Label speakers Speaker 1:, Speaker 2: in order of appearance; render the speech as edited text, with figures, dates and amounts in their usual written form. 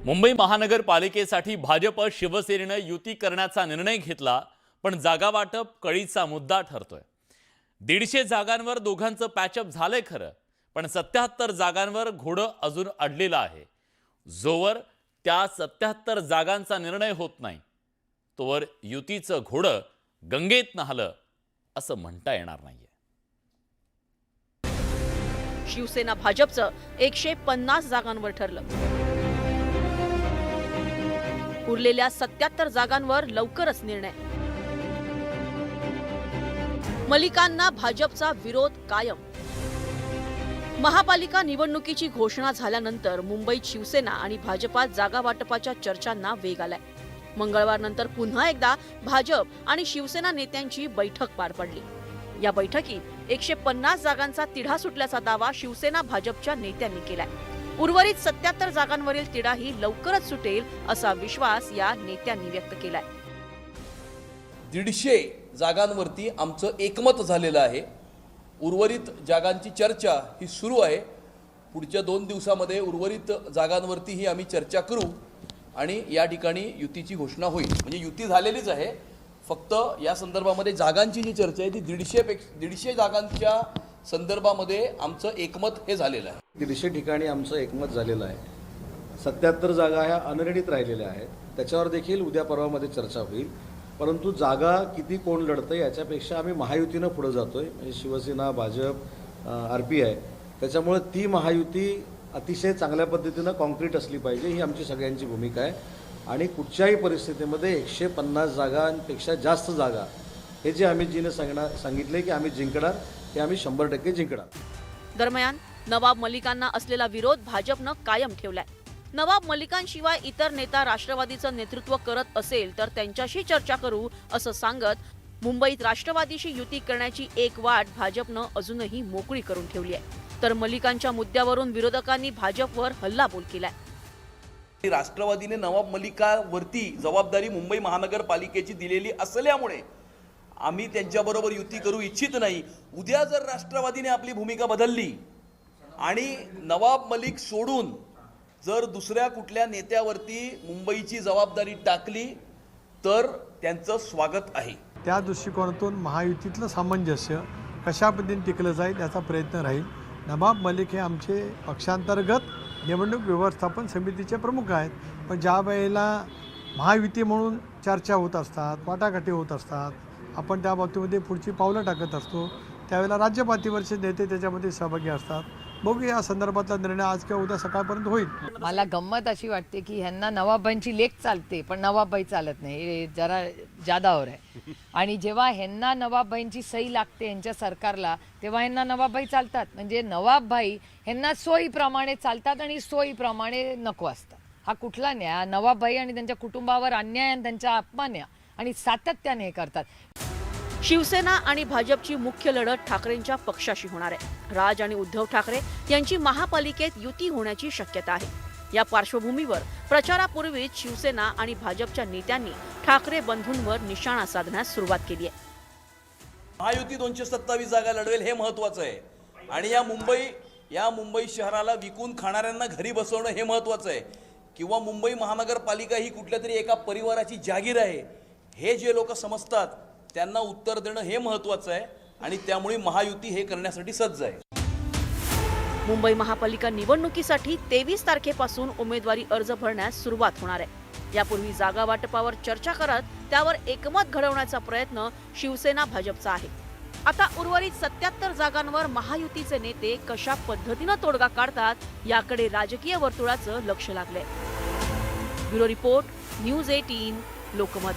Speaker 1: मुंबई महानगरपालिकेसाठी भाजप शिवसेनेनं युती करण्याचा निर्णय घेतला, पण जागा वाटप कळीचा मुद्दा ठरतोय। 150 जागांवर दोघांचं पॅचअप झालंय खरं, पण 77 जागांवर घोडं अजून अडलेलं आहे। जोवर त्या 77 जागांचा निर्णय होत नाही तोवर युतीचं घोडं गंगेत न्हालं असं म्हणता येणार नाहीये।
Speaker 2: शिवसेना भाजपचं 150 जागांवर ठरलं। उरलेल्या 77 जागांवर लवकरच निर्णय। मलिकांना भाजपचा विरोध कायम। महापालिका निवडणुकीची घोषणा झाल्यानंतर मुंबईत शिवसेना आणि भाजपात जागा वाटपाच्या चर्चांना वेग आलाय। मंगळवारनंतर पुन्हा एकदा भाजप आणि शिवसेना नेत्यांची बैठक पार पडली। या बैठकीत 150 जागांचा तिढा सुटल्याचा दावा शिवसेना भाजपच्या नेत्यांनी केलाय। उर्वरित 77 जागांवरील तिढाही लवकरच सुटेल असा विश्वास या नेत्यांनी व्यक्त केलाय।
Speaker 3: 150 जागांवरती आमचं एकमत झालेलं आहे। उर्वरित जागांची चर्चा ही सुरू आहे। पुढच्या 2 दिवसामध्ये उर्वरित जागांवरती ही आम्ही चर्चा करू आणि या ठिकाणी युतीची घोषणा होईल। म्हणजे युती झालेलीच आहे, फक्त या संदर्भामध्ये जागांची जी चर्चा आहे ती 150 जागांच्या संदर्भामध्ये आमचं एकमत हे झालेलं आहे।
Speaker 4: 150 ठिकाणी आमचं एकमत झालेलं आहे। 77 जागा ह्या अनरिणित राहिलेल्या आहेत, त्याच्यावर देखील उद्या परवामध्ये चर्चा होईल। परंतु जागा किती कोण लढतं याच्यापेक्षा आम्ही महायुतीनं पुढे जातोय, म्हणजे शिवसेना, भाजप, RPI। त्याच्यामुळे ती महायुती अतिशय चांगल्या पद्धतीनं कॉन्क्रीट असली पाहिजे, ही आमची सगळ्यांची भूमिका आहे। आणि कुठच्याही परिस्थितीमध्ये 150 जागांपेक्षा जास्त जागा हे जे आम्ही सांगितले की आम्ही जिंकणार, ते आम्ही 100% जिंकणार।
Speaker 2: दरम्यान नवाब मलिकांना असलेला विरोध भाजपनं कायम ठेवलाय। नवाब मलिकांशिवाय इतर नेता राष्ट्रवादीचं नेतृत्व करत असेल तर त्यांच्याशी चर्चा करू असं सांगत मुंबईत राष्ट्रवादीशी युती करण्याची एक वाट भाजपनं अजूनही मोकळी करून ठेवली आहे। तर मलिकांच्या मुद्द्यावरून विरोधकांनी भाजपवर हल्लाबोल केलाय।
Speaker 3: राष्ट्रवादीने नवाब मलिकावरती जबाबदारी मुंबई महानगरपालिकेची दिलेली असल्यामुळे आम्ही त्यांच्याबरोबर युती करू इच्छित नाही। उद्या जर राष्ट्रवादीने आपली भूमिका बदलली आणि नवाब मलिक सोडून जर दुसऱ्या कुठल्या नेत्यावरती मुंबईची जबाबदारी टाकली तर त्यांचं स्वागत आहे।
Speaker 5: त्या दृष्टिकोनातून महायुतीतलं सामंजस्य कशा पद्धतीने टिकलं जाईल याचा प्रयत्न राहील। नवाब मलिक हे आमचे पक्षांतर्गत निवडणूक व्यवस्थापन समितीचे प्रमुख आहेत, पण ज्या वेळेला महायुती म्हणून चर्चा होत असतात, वाटाघाटी होत असतात, आपण त्या बाबतीमध्ये पुढची पावलं टाकत असतो, त्यावेळेला राज्य पातळीवरचे नेते त्याच्यामध्ये सहभागी असतात। बघू या संदर्भातला निर्णय आज किंवा उद्या सकाळपर्यंत होईल।
Speaker 6: मला गंमत अशी वाटते की ह्यांना नवाबाईंची लेख चालते पण नवाबाई चालत नाही, हे जरा जादावर आहे। आणि जेव्हा ह्यांना नवाबाईंची सही लागते यांच्या सरकारला तेव्हा ह्यांना नवाबाई चालतात। म्हणजे नवाबाई ह्यांना सोयीप्रमाणे चालतात आणि सोयीप्रमाणे नको असतात। हा कुठला न्याय? नवाबाई आणि त्यांच्या कुटुंबावर अन्याय आणि त्यांचा अपमान आहे आणि सातत्याने हे करतात।
Speaker 2: शिवसेना आणि भाजपची मुख्य लढत ठाकरेंच्या पक्षाशी होणार आहे। राज आणि उद्धव ठाकरे यांची महापालिकेत युती होण्याची शक्यता आहे। या पार्श्वभूमीवर प्रचारापूर्वीच शिवसेना आणि भाजपच्या नेत्यांनी ठाकरे बंधूंवर निशाणा साधण्यास सुरुवात केली आहे।
Speaker 3: महायुती 227 जागा लढवेल हे महत्त्वाचं आहे आणि या मुंबई शहराला विकून खाणाऱ्यांना घरी बसवणं हे महत्त्वाचं आहे। किंवा मुंबई महानगरपालिका ही कुठल्या तरी एका परिवाराची जागीर आहे हे जे लोक समजतात त्यांना उत्तर देणं हे महत्त्वाचं आहे आणि त्यामुळे महायुती हे करण्यासाठी सज्ज आहे।
Speaker 2: मुंबई महापालिका निवडणुकीसाठी 23 तारखेपासून उमेदवारी अर्ज भरण्यास सुरुवात होणार आहे। यापूर्वी जागा वाटपावर चर्चा करत त्यावर एकमत घडवण्याचा प्रयत्न शिवसेना भाजपचा आहे। आता उर्वरित 77 जागांवर महायुतीचे नेते कशा पद्धतीनं तोडगा काढतात याकडे राजकीय वर्तुळाचं लक्ष लागलंय। Bureau report, news 18, Lokmat.